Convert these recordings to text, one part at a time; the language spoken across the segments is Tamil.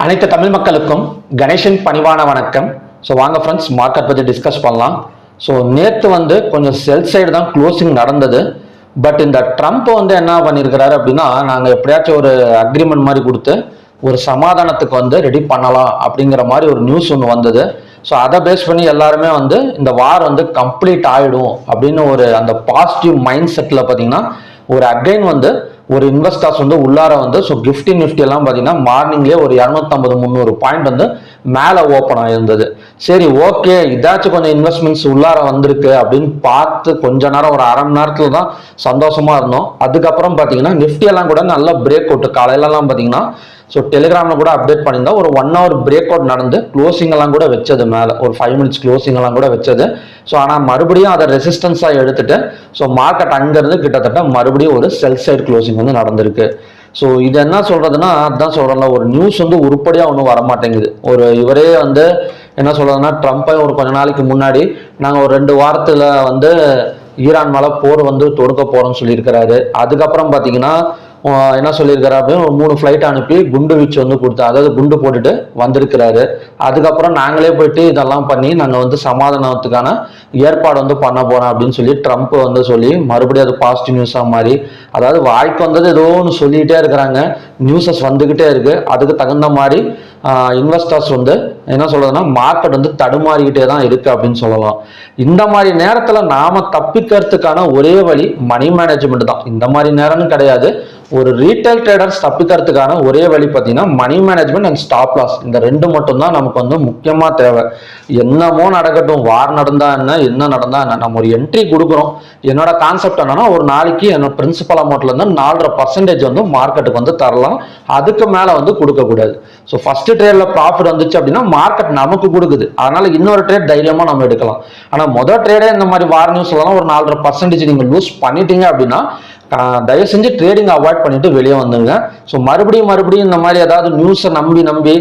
அனைத்து தமிழ் மக்களுக்கும் கணேஷன் பணிவான வணக்கம். ஸோ வாங்க ஃப்ரெண்ட்ஸ், மார்க்கெட் பற்றி டிஸ்கஸ் பண்ணலாம். ஸோ நேற்று கொஞ்சம் செல் சைடு தான் க்ளோசிங் நடந்தது. பட் இந்த ட்ரம்ப் என்ன பண்ணியிருக்கிறாரு அப்படின்னா, நாங்கள் எப்படியாச்சும் ஒரு அக்ரிமெண்ட் மாதிரி கொடுத்து ஒரு சமாதானத்துக்கு ரெடி பண்ணலாம் அப்படிங்கிற மாதிரி ஒரு நியூஸ் ஒன்று வந்தது. ஸோ அதை பேஸ் பண்ணி எல்லாருமே இந்த வார் கம்ப்ளீட் ஆகிடும் அப்படின்னு அந்த பாசிட்டிவ் மைண்ட் செட்டில் பார்த்தீங்கன்னா ஒரு அகைன் ஒரு இன்வெஸ்டர்ஸ் உள்ளார ஸோ நிஃப்டி எல்லாம் பார்த்தீங்கன்னா மார்னிங்லேயே ஒரு 250-300 பாயிண்ட் மேலே ஓப்பன் ஆகிருந்தது. சரி, ஓகே, இதாச்சும் கொஞ்சம் இன்வெஸ்ட்மெண்ட்ஸ் உள்ளார வந்திருக்கு அப்படின்னு பார்த்து கொஞ்ச நேரம் ஒரு அரை மணி நேரத்தில் தான் சந்தோஷமா இருந்தோம். அதுக்கப்புறம் பார்த்தீங்கன்னா நிஃப்டி எல்லாம் கூட நல்ல பிரேக் அவுட் காலையிலலாம் பார்த்தீங்கன்னா ஸோ டெலிகிராமில் கூட அப்டேட் பண்ணியிருந்தா ஒரு 1 hour பிரேக் அவுட் நடந்து க்ளோசிங் எல்லாம் கூட வச்சது, மேலே ஒரு 5 minutes க்ளோசிங் எல்லாம் கூட வச்சது. ஸோ ஆனால் மறுபடியும் அதை ரெசிஸ்டன்ஸாக எடுத்துட்டு ஸோ மார்க்கெட் அங்கேருந்து கிட்டத்தட்ட மறுபடியும் ஒரு செல் சைடு க்ளோசிங் நடந்திருக்கு. ஸோ இது என்ன சொல்றதுன்னா, அதுதான் சொல்றேன்ல, ஒரு நியூஸ் உருப்படியாக ஒன்றும் வரமாட்டேங்குது. இவரே என்ன சொல்றதுன்னா, ட்ரம்ப்பை ஒரு கொஞ்ச நாளைக்கு முன்னாடி நாங்கள் ஒரு 2 வாரத்தில் ஈரான் மேலே போர் தொடுக்க போறோம்னு சொல்லியிருக்கிறாரு. அதுக்கப்புறம் பார்த்தீங்கன்னா என்ன சொல்லியிருக்காரு அப்படின்னு ஒரு 3 ஃப்ளைட் அனுப்பி குண்டு வீச்சு கொடுத்தா, அதாவது குண்டு போட்டுட்டு வந்திருக்கிறாரு. அதுக்கப்புறம் நாங்களே போயிட்டு இதெல்லாம் பண்ணி நாங்கள் சமாதானத்துக்கான ஏற்பாடு பண்ண போறோம் அப்படின்னு சொல்லி ட்ரம்ப் சொல்லி மறுபடியும் அது பாசிட்டிவ் நியூஸாக மாறி, அதாவது வாய்க்கு ஏதோ ஒன்று சொல்லிக்கிட்டே இருக்கிறாங்க, நியூஸஸ் வந்துக்கிட்டே இருக்கு. அதுக்கு தகுந்த மாதிரி இன்வெஸ்டர்ஸ் என்ன சொல்றதுன்னா மார்க்கெட் தடுமாறிக்கிட்டே தான் இருக்கு அப்படின்னு சொல்லலாம். இந்த மாதிரி நேரத்தில் நாம தப்பிக்கிறதுக்கான ஒரே வழி மணி மேனேஜ்மெண்ட் தான். இந்த மாதிரி நேரம்னு கிடையாது, ஒரு ரீட்டைல் ட்ரேடர்ஸ் தப்பிக்கிறதுக்கான ஒரே வழி பார்த்தீங்கன்னா money management and stop loss. இந்த 2 மட்டும் தான் நமக்கு முக்கியமா தேவை. என்னமோ நடக்கட்டும், வார் நடந்தா என்ன நடந்தா என்ன, நம்ம ஒரு என்ட்ரி கொடுக்குறோம். என்னோட கான்செப்ட் என்னன்னா, ஒரு நாளைக்கு என்னோட பிரின்சிபல் அமௌண்ட்ல இருந்து 4.5% மார்க்கெட்டுக்கு தரலாம், அதுக்கு மேல கொடுக்க கூடாது. ஸோ ஃபர்ஸ்ட் ட்ரேட்ல ப்ராஃபிட் வந்துச்சு அப்படின்னா மார்க்கெட் நமக்கு கொடுக்குது, அதனால இன்னொரு ட்ரேட் தைரியமா நம்ம எடுக்கலாம். ஆனா முதல் ட்ரேடே இந்த மாதிரி வார் நியூஸ் எல்லாம் ஒரு 4.5% நீங்க லூஸ் பண்ணிட்டீங்க அப்படின்னா தயவு செஞ்சு ட்ரேடிங் அவாய்ட் பண்ணிட்டு வெளியே வந்துங்க. ஸோ மறுபடியும் இந்த மாதிரி ஏதாவது நியூஸை நம்பி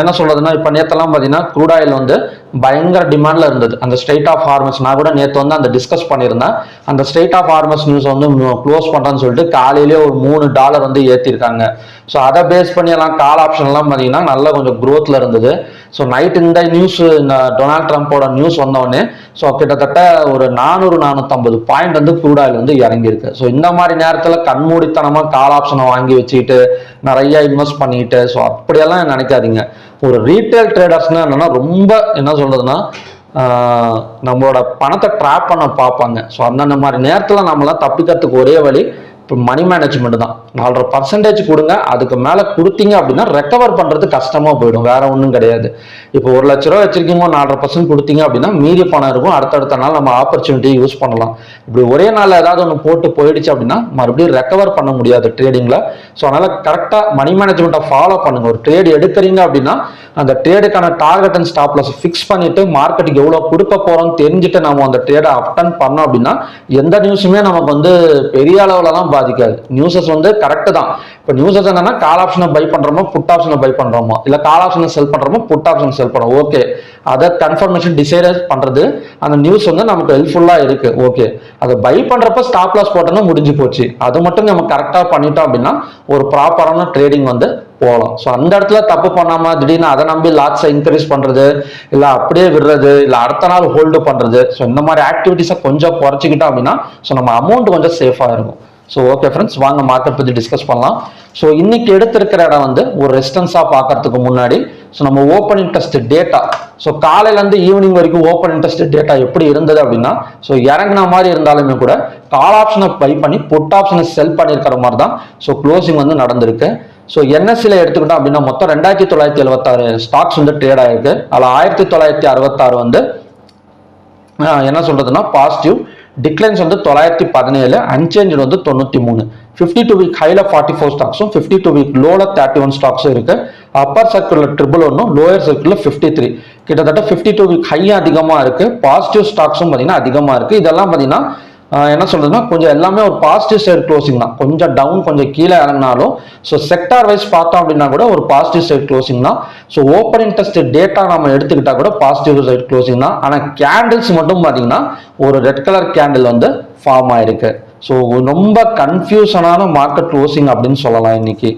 என்ன சொல்றதுன்னா, இப்போ நேற்றெல்லாம் பார்த்தீங்கன்னா க்ரூட் ஆயில் பயங்கர டிமாண்ட்ல இருந்தது. அந்த ஸ்ட்ரெயிட் ஆஃப் ஹார்மஸ் நான் கூட நேற்று அந்த டிஸ்கஸ் பண்ணியிருந்தேன். அந்த strait of Hormuz news close பண்றேன்னு சொல்லிட்டு காலையிலேயே ஒரு $3 ஏற்றிருக்காங்க. ஸோ அதை பேஸ் பண்ணி எல்லாம் கால் ஆப்ஷன் எல்லாம் பார்த்தீங்கன்னா நல்லா கொஞ்சம் க்ரோத்ல இருந்தது. ஸோ நைட் இந்த நியூஸ், இந்த டொனால்ட் ட்ரம்ப்போட நியூஸ் வந்தோடனே ஸோ கிட்டத்தட்ட ஒரு 400-450 பாயிண்ட் க்ரூட் ஆயில் இறங்கியிருக்கு. ஸோ இந்த மாதிரி நேரத்தில் கண்மூடித்தனமா கால் ஆப்ஷனை வாங்கி வச்சுக்கிட்டு நிறைய இன்வெஸ்ட் பண்ணிட்டு ஸோ அப்படியெல்லாம் நினைக்காதீங்க. ஒரு ரீட்டைல் ட்ரேடர்ஸ்னா என்னன்னா ரொம்ப என்ன சொல்றதுன்னா நம்மளோட பணத்தை ட்ராப் பண்ண பார்ப்பாங்க. ஸோ அந்த மாதிரி நேரத்தில் நம்மளாம் தப்பிக்கிறதுக்கு ஒரே வழி இப்போ மணி மேனேஜ்மெண்ட் தான். 4.5% கொடுங்க, அதுக்கு மேலே கொடுத்தீங்க அப்படின்னா ரெக்கவர் பண்ணுறது கஷ்டமாக போயிடும், வேற ஒன்றும் கிடையாது. இப்போ 1 லட்ச ரூபா வச்சிருக்கீங்க, 4% கொடுத்தீங்க அப்படின்னா மீதி பணம் இருக்கும், அடுத்தடுத்த நாள் நம்ம ஆப்பர்ச்சுனிட்டி யூஸ் பண்ணலாம். இப்படி ஒரே நாள் ஏதாவது ஒன்று போட்டு போயிடுச்சு அப்படின்னா மறுபடியும் ரெக்கவர் பண்ண முடியாது ட்ரேடிங்கில். ஸோ அதனால் கரெக்டாக மணி மேனேஜ்மெண்ட்டை ஃபாலோ பண்ணுங்க. ஒரு ட்ரேட் எடுக்கிறீங்க அப்படின்னா அந்த ட்ரேடுக்கான target and stop loss fix பண்ணிட்டு மார்க்கெட்டுக்கு எவ்வளோ கொடுக்க போகிறோம்னு தெரிஞ்சுட்டு நம்ம அந்த ட்ரேடை அட்டன் பண்ணோம் அப்படின்னா எந்த நியூஸுமே நமக்கு பெரிய அளவுலலாம் பாதிக்காது. நியூஸஸ் கரெக்ட் தான். இப்போ நியூஸஸ் என்னன்னா, கால் ஆப்ஷனை பை பண்றோமோ புட் ஆப்ஷனை பை பண்றோமோ, இல்ல கால் ஆப்ஷனை செல் பண்றோமோ புட் ஆப்ஷன் செல் பண்றோம், ஓகே, அதை கன்ஃபர்மேஷன் டிசைட் பண்றது அந்த நியூஸ் நமக்கு ஹெல்ப்ஃபுல்லா இருக்கு. ஓகே, அதை பை பண்றப்ப ஸ்டாப் லாஸ் போட்டோம்னா முடிஞ்சு போச்சு. அது மட்டும் நம்ம கரெக்டா பண்ணிட்டோம் அப்படின்னா ஒரு ப்ராப்பரான ட்ரேடிங் போகலாம். ஸோ அந்த இடத்துல தப்பு பண்ணாம திடீர்னு அதை நம்பி லாட்ஸை இன்க்ரீஸ் பண்றது, இல்லை அப்படியே விடுறது, இல்லை அடுத்த நாள் ஹோல்டு பண்றது, ஸோ இந்த மாதிரி ஆக்டிவிட்டிஸை கொஞ்சம் குறைச்சிக்கிட்டோம் அப்படின்னா ஸோ நம்ம அமௌண்ட் கொஞ்சம் சேஃபா இருக்கும். ஸோ ஓகே ஃப்ரெண்ட்ஸ், வாங்க மார்க்கெட் பற்றி டிஸ்கஸ் பண்ணலாம். ஸோ இன்னைக்கு எடுத்திருக்கிற இடம் ஒரு ரெசிஸ்டன்ஸாக பார்க்கறதுக்கு முன்னாடி ஸோ நம்ம ஓப்பன் இன்ட்ரெஸ்ட் டேட்டா, ஸோ காலையிலேருந்து ஈவினிங் வரைக்கும் ஓப்பன் இன்ட்ரெஸ்ட் டேட்டா எப்படி இருந்தது அப்படின்னா, ஸோ இறங்கின மாதிரி இருந்தாலுமே கூட கால் ஆப்ஷனை பை பண்ணி புட் ஆப்ஷனை செல் பண்ணியிருக்கிற மாதிரி தான் ஸோ க்ளோசிங் நடந்திருக்கு. ஸோ என்எஸ்சியில் எடுத்துக்கிட்டோம் அப்படின்னா மொத்தம் 2976 ஸ்டாக்ஸ் ட்ரேட் ஆயிருக்கு. அதில் 1966 என்ன சொல்றதுன்னா பாசிட்டிவ், டிக்ளைன்ஸ் 917, அன்சேஞ்ச் 93. 52 வீக் ஹைல 44 ஸ்டாக்ஸும் 52 வீக் லோல 31 ஸ்டாக்ஸும் இருக்கு. அப்பர் சர்க்கிள்ல 111, லோயர் சர்க்கிள்ல 53. கிட்டத்தட்ட 52 வீக் ஹை அதிகமா இருக்கு, பாசிட்டிவ் ஸ்டாக்ஸும் பார்த்தீங்கன்னா அதிகமா இருக்கு. இதெல்லாம் பார்த்தீங்கன்னா என்ன சொல்றதுன்னா கொஞ்சம் எல்லாமே ஒரு பாசிட்டிவ் சைடு க்ளோசிங் தான். கொஞ்சம் டவுன் கொஞ்சம் கீழே இறங்கினாலும் ஸோ செக்டார் வைஸ் பார்த்தோம் அப்படின்னா கூட ஒரு பாசிட்டிவ் சைடு க்ளோசிங் தான். ஸோ ஓப்பன் இன்ட்ரெஸ்ட் டேட்டா நம்ம எடுத்துக்கிட்டா கூட பாசிட்டிவ் சைடு க்ளோசிங் தான். ஆனால் கேண்டில்ஸ் மட்டும் பார்த்தீங்கன்னா ஒரு ரெட் கலர் கேண்டில் ஃபார்ம் ஆயிருக்கு. ஸோ ரொம்ப கன்ஃபியூஷனான மார்க்கெட் க்ளோசிங் அப்படின்னு சொல்லலாம் இன்னைக்கு.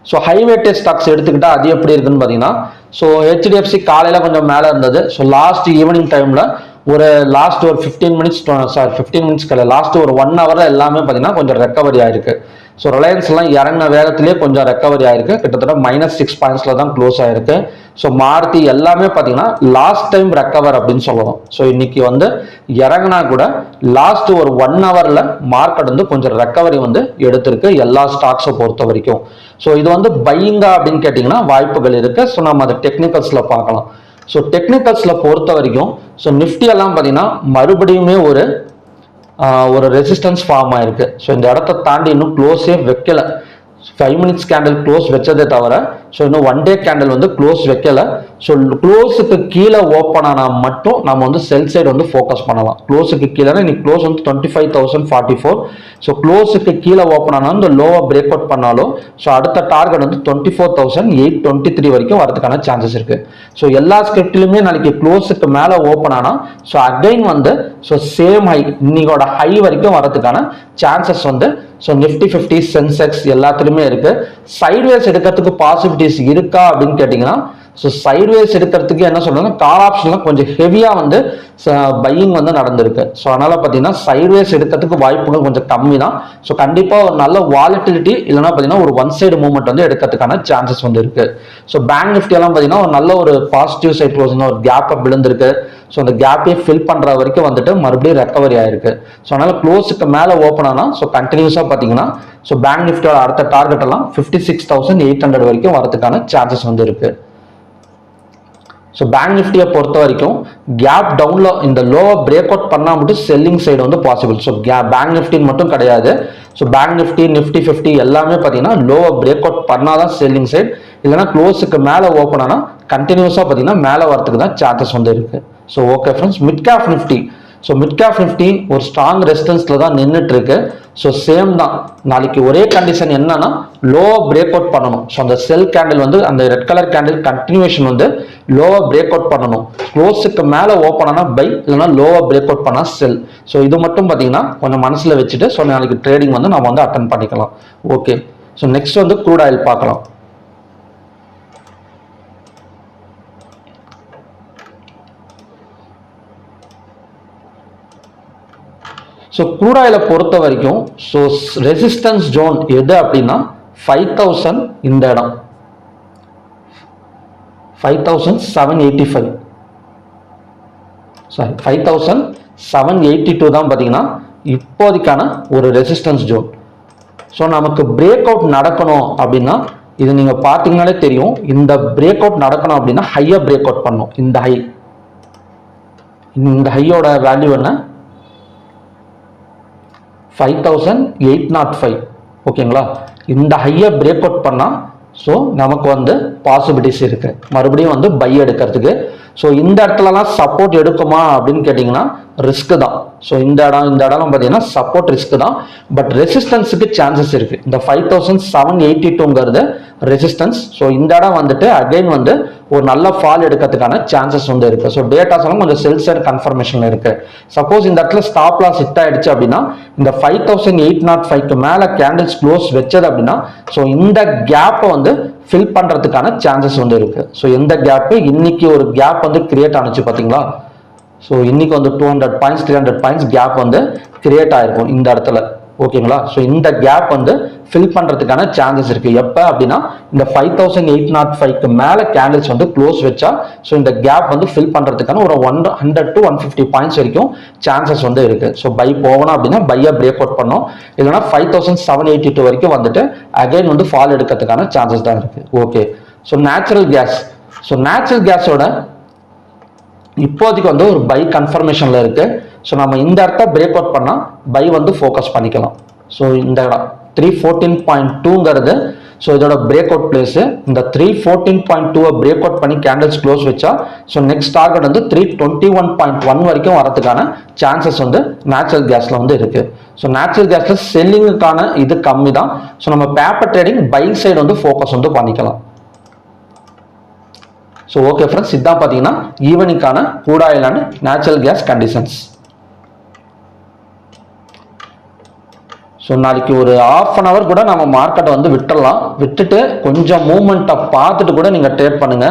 ஸோ ஹை வெயிட்டேஜ் ஸ்டாக்ஸ் எடுத்துக்கிட்டால் அது எப்படி இருக்குன்னு பார்த்தீங்கன்னா, ஸோ ஹெச்டிஎஃப்சி காலையில் கொஞ்சம் மேலே இருந்தது. ஸோ லாஸ்ட் ஈவினிங் டைமில் ஒரு லாஸ்ட் ஒரு 15 மினிட்ஸ் லாஸ்ட் ஒரு 1 ஹவரில் எல்லாமே பார்த்தீங்கன்னா கொஞ்சம் ரெக்கவரி ஆயிருக்கு. ஸோ ரிலையன்ஸ்லாம் இறங்கின வேகத்திலே கொஞ்சம் ரெக்கவரி ஆயிருக்கு. கிட்டத்தட்ட -6 பாயிண்ட்ஸில் தான் க்ளோஸ் ஆயிருக்கு. ஸோ மாருதி எல்லாமே பார்த்தீங்கன்னா லாஸ்ட் டைம் ரெக்கவர் அப்படின்னு சொல்லலாம். ஸோ இன்னைக்கு வந்து இறங்கினா கூட லாஸ்ட் ஒரு 1 ஹவரில் மார்க்கெட் வந்து கொஞ்சம் ரெக்கவரி வந்து எடுத்திருக்கு எல்லா ஸ்டாக்ஸை பொறுத்த வரைக்கும். ஸோ இது வந்து பையிங்கா அப்படின்னு கேட்டிங்கன்னா வாய்ப்புகள் இருக்கு. ஸோ நம்ம அதை டெக்னிக்கல்ஸில் பார்க்கலாம். ஸோ டெக்னிக்கல்ஸில் பொறுத்த வரைக்கும் ஸோ நிஃப்டி எல்லாம் பார்த்தீங்கன்னா மறுபடியுமே ஒரு ரெசிஸ்டன்ஸ் ஃபார்ம் ஆயிருக்கு. ஸோ இந்த இடத்த தாண்டி இன்னும் க்ளோஸே வைக்கல. 5 மினிட்ஸ் கேண்டில் க்ளோஸ் வச்சதே தவிர ஸோ இன்னும் 1 டே கேண்டில் வந்து க்ளோஸ் வைக்கல. ஸோ க்ளோஸுக்கு கீழே ஓப்பன் ஆனால் மட்டும் நம்ம வந்து செல் சைடு வந்து ஃபோக்கஸ் பண்ணலாம். க்ளோஸுக்கு கீழே இன்னைக்கு க்ளோஸ் வந்து 25,044. ஸோ க்ளோஸுக்கு கீழே ஓப்பன் ஆனால் இந்த லோவை பிரேக் அவுட் பண்ணாலும் ஸோ அடுத்த டார்கெட் வந்து 24,823 வரைக்கும் வரதுக்கான சான்சஸ் இருக்கு. ஸோ எல்லா ஸ்கிரிப்ட்லையுமே நாளைக்கு க்ளோஸுக்கு மேலே ஓப்பன் ஆனால் ஸோ அகைன் வந்து ஸோ சேம் ஹை இன்னைக்கோட ஹை வரைக்கும் வரதுக்கான சான்சஸ் வந்து ஸோ நிஃப்டி 50 சென்செக்ஸ் எல்லாத்துலேயுமே இருக்கு. சைட்வேஸ் எடுக்கிறதுக்கு பாசிபிலிட்டிஸ் இருக்கா அப்படின்னு கேட்டிங்கன்னா, ஸோ சைட்வேஸ் எடுக்கிறதுக்கு என்ன சொல்றாங்க, கால் ஆப்ஷன்லாம் கொஞ்சம் ஹெவியாக வந்து பையிங் வந்து நடந்திருக்கு. ஸோ அதனால பார்த்தீங்கன்னா சைட்வேஸ் எடுக்கிறதுக்கு வாய்ப்புகள் கொஞ்சம் கம்மி தான். ஸோ கண்டிப்பாக ஒரு நல்ல வாலட்டிலிட்டி இல்லைன்னா பார்த்தீங்கன்னா ஒரு ஒன் சைடு மூவ்மெண்ட் வந்து எடுக்கிறதுக்கான சான்சஸ் வந்து இருக்கு. ஸோ பேங்க் நிஃப்டி எல்லாம் பார்த்தீங்கன்னா ஒரு நல்ல ஒரு பாசிட்டிவ் சைட் க்ளோசிங் ஒரு கேப்பை விழுந்திருக்கு. ஸோ அந்த கேப்பே ஃபில் பண்ணுற வரைக்கும் வந்துட்டு மறுபடியும் ரெக்கவரி ஆயிருக்கு. ஸோ அதனால க்ளோஸுக்கு மேலே ஓப்பன் ஆனால் ஸோ கண்டினியூஸாக பார்த்தீங்கன்னா ஸோ பேங்க் நிஃப்டியோட அடுத்த டார்கெட் எல்லாம் 56,800 வரைக்கும் வரதுக்கான சான்சஸ் வந்து இருக்கு. ஸோ பேங்க் நிஃப்டியை பொறுத்த வரைக்கும் கேப் டவுன்ல இந்த லோவை பிரேக் அவுட் பண்ணால் மட்டும் செல்லிங் சைடு வந்து பாசிபிள். ஸோ பேங்க் நிஃப்டின்னு மட்டும் கிடையாது. ஸோ பேங்க் நிஃப்டி நிஃப்டி 50 எல்லாமே பார்த்தீங்கன்னா லோவை பிரேக் அவுட் பண்ணாதான் செல்லிங் சைடு, இல்லைன்னா க்ளோஸுக்கு மேலே ஓப்பன் ஆனால் கண்டினியூஸாக பார்த்தீங்கன்னா மேலே வரதுக்கு தான் சான்சஸ் வந்து இருக்கு. So okay friends, mid cap Nifty so mid cap Nifty ஒரு ஸ்ட்ராங் ரெசிஸ்டன்ஸ்ல தான் நின்றுட்டு இருக்கு. ஸோ சேம் தான், நாளைக்கு ஒரே கண்டிஷன் என்னன்னா லோவை பிரேக் அவுட் பண்ணணும். ஸோ அந்த செல் கேண்டில் வந்து அந்த ரெட் கலர் கேண்டில் கண்டினியூஷன் வந்து லோவை பிரேக் அவுட் பண்ணணும். க்ளோஸுக்கு மேலே ஓப்பன் ஆனால் பை, இல்லைன்னா லோவை பிரேக் அவுட் பண்ணால் செல். ஸோ இது மட்டும் பார்த்தீங்கன்னா கொஞ்சம் மனசில் வச்சுட்டு ஸோ நாளைக்கு ட்ரேடிங் வந்து நம்ம வந்து அட்டன் பண்ணிக்கலாம். ஓகே, ஸோ நெக்ஸ்ட் வந்து க்ரூட் ஆயில் பார்க்கலாம். ஸோ க்ரூட் ஆயிலை பொறுத்த வரைக்கும் ஸோ ரெசிஸ்டன்ஸ் ஜோன் எது அப்படின்னா 5,000 இந்த இடம் 5,785 சாரி 5,782 தான் பார்த்தீங்கன்னா இப்போதைக்கான ஒரு ரெசிஸ்டன்ஸ் ஜோன். ஸோ நமக்கு பிரேக் அவுட் நடக்கணும் அப்படின்னா இது நீங்கள் பார்த்தீங்கன்னாலே தெரியும், இந்த பிரேக் அவுட் நடக்கணும் அப்படின்னா ஹையை பிரேக் அவுட் பண்ணணும். இந்த ஹையோட வேல்யூ என்ன 5,805. ஓகேங்களா, இந்த ஹையை பிரேக் அவுட் பண்ணால் ஸோ நமக்கு வந்து பாசிபிலிட்டிஸ் இருக்கு மறுபடியும் வந்து பை எடுக்கிறதுக்கு. ஸோ இந்த இடத்துலலாம் சப்போர்ட் எடுக்குமா அப்படின்னு கேட்டிங்கன்னா ரிஸ்க் தான். ஸோ இந்த இடம் பார்த்தீங்கன்னா சப்போர்ட் ரிஸ்க் தான், பட் ரெசிஸ்டன்ஸுக்கு சான்சஸ் இருக்கு. இந்த 5,782ங்கிறது ரெசிஸ்டன்ஸ். ஸோ இந்த இடம் வந்துட்டு அகைன் வந்து ஒரு நல்ல ஃபால் எடுக்கிறதுக்கான சான்சஸ் வந்து இருக்கு. ஸோ டேட்டாஸ் எல்லாம் கொஞ்சம் செல் சைடு கன்ஃபர்மேஷன்ல இருக்கு. சப்போஸ் இந்த இடத்துல ஸ்டாப் லாஸ் ஹிட் ஆயிடுச்சு அப்படின்னா இந்த 5,805க்கு மேல கேண்டில்ஸ் க்ளோஸ் வச்சது அப்படின்னா ஸோ இந்த கேப்பை வந்து ஃபில் பண்றதுக்கான சான்சஸ் வந்து இருக்கு. ஸோ இந்த கேப் இன்னைக்கு ஒரு கேப் வந்து கிரியேட் ஆனிச்சு பாத்தீங்களா. ஸோ இன்னைக்கு வந்து 200 பாயிண்ட்ஸ் 300 பாயிண்ட்ஸ் கேப் வந்து கிரியேட் ஆயிருக்கும் இந்த இடத்துல. ஓகேங்களா, ஸோ இந்த கேப் வந்து ஃபில் பண்றதுக்கான சான்சஸ் இருக்கு. எப்போ அப்படின்னா இந்த 5,805க்கு மேல கேண்டில்ஸ் வந்து க்ளோஸ் வச்சா ஸோ இந்த கேப் வந்து ஃபில் பண்றதுக்கான ஒரு 100 to 150 பாயிண்ட்ஸ் வரைக்கும் சான்சஸ் வந்து இருக்கு. ஸோ பை போகணும் அப்படின்னா பையை பிரேக் அவுட் பண்ணணும், இல்லைன்னா 5,782 வரைக்கும் வந்துட்டு அகைன் வந்து ஃபால் எடுக்கிறதுக்கான சான்சஸ் தான் இருக்கு. ஓகே, ஸோ நேச்சுரல் கேஸோட இப்போதைக்கு வந்து ஒரு பை கன்ஃபர்மேஷன்ல இருக்கு. ஸோ நம்ம இந்த இடத்த பிரேக் அவுட் பண்ணா பை வந்து ஃபோக்கஸ் பண்ணிக்கலாம். ஸோ இந்த இடம் 314.2ங்கிறது ஸோ இதோட பிரேக் அவுட் பிளேஸ். இந்த 314.2 பிரேக் அவுட் பண்ணி கேண்டில்ஸ் க்ளோஸ் வச்சா ஸோ நெக்ஸ்ட் டார்கெட் வந்து 321.1 வரைக்கும் வரதுக்கான சான்சஸ் வந்து நேச்சுரல் கேஸ்ல வந்து இருக்கு. ஸோ நேச்சுரல் கேஸ்ல செல்லிங்குக்கான இது கம்மி தான். ஸோ நம்ம பேப்பர் ட்ரேடிங் பை சைடு வந்து ஃபோக்கஸ் வந்து பண்ணிக்கலாம். ஸோ ஓகே ஃப்ரெண்ட்ஸ், இதுதான் பார்த்தீங்கன்னா ஈவனிங்கான crude oil and natural gas conditions. So so நாளைக்கு ஒரு ½ அன் அவர் கூட நம்ம மார்க்கெட்டை வந்து விட்டுடலாம், விட்டுட்டு கொஞ்சம் மூவ்மெண்ட்டை பார்த்துட்டு கூட நீங்கள் ட்ரேட் பண்ணுங்க.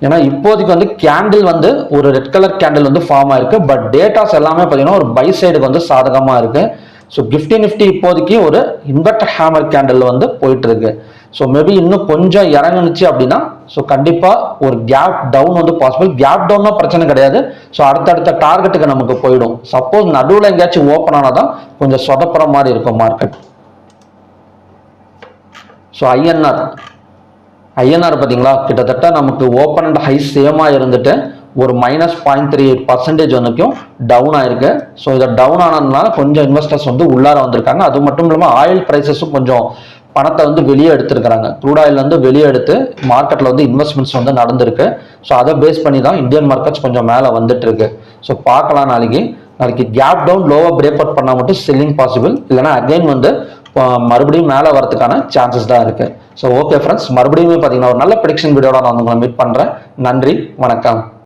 ஏன்னா இப்போதைக்கு வந்து கேண்டில் வந்து ஒரு ரெட் கலர் கேண்டில் வந்து ஃபார்ம் ஆயிருக்கு, பட் டேட்டாஸ் எல்லாமே பார்த்தீங்கன்னா ஒரு பை சைடுக்கு வந்து சாதகமாக இருக்கு. ஸோ நிஃப்டி இப்போதைக்கு ஒரு இன்வெர்டர் ஹேமர் கேண்டில் வந்து போயிட்டு இருக்கு. ஸோ மேபி இன்னும் கொஞ்சம் இறங்குனுச்சு அப்படின்னா ஸோ கண்டிப்பாக ஒரு கேப் டவுன் வந்து பாசிபிள். கேப் டவுன்னா பிரச்சனை கிடையாது, ஸோ அடுத்தடுத்த டார்கெட்டுக்கு நமக்கு போயிடும். சப்போஸ் நடுவில் எங்கேயாச்சும் ஓப்பன் ஆனால் தான் கொஞ்சம் சொதப்புற மாதிரி இருக்கும் மார்க்கெட். ஸோ ஐஎன்ஆர் பார்த்தீங்களா, கிட்டத்தட்ட நமக்கு ஓப்பன் அண்ட் ஹை சேமாக இருந்துட்டு ஒரு -0.38% வரைக்கும் டவுன் ஆயிருக்கு. ஸோ இதை டவுன் ஆனதுனால கொஞ்சம் இன்வெஸ்டர்ஸ் வந்து உள்ளார வந்திருக்காங்க. அது மட்டும் இல்லாமல் ஆயில் ப்ரைஸஸும் கொஞ்சம் பணத்தை வந்து வெளியே எடுத்திருக்கிறாங்க. க்ரூட் ஆயில் வந்து வெளியே எடுத்து மார்க்கெட்டில் வந்து இன்வெஸ்ட்மெண்ட்ஸ் வந்து நடந்திருக்கு. ஸோ அதை பேஸ் பண்ணி தான் இந்தியன் மார்க்கெட்ஸ் கொஞ்சம் மேலே வந்துட்டு இருக்கு. ஸோ பார்க்கலாம், நாளைக்கு கேப் டவுன் லோவாக பிரேக் அவுட் பண்ணால் மட்டும் செல்லிங் பாசிபிள், இல்லைனா அகைன் வந்து மறுபடியும் மேலே வரதுக்கான சான்சஸ் தான் இருக்கு. ஸோ ஓகே ஃப்ரெண்ட்ஸ், மறுபடியும் பார்த்தீங்கன்னா ஒரு நல்ல ப்ரெடிக்ஷன் வீடியோட நான் உங்களை மீட் பண்ணுறேன். நன்றி, வணக்கம்.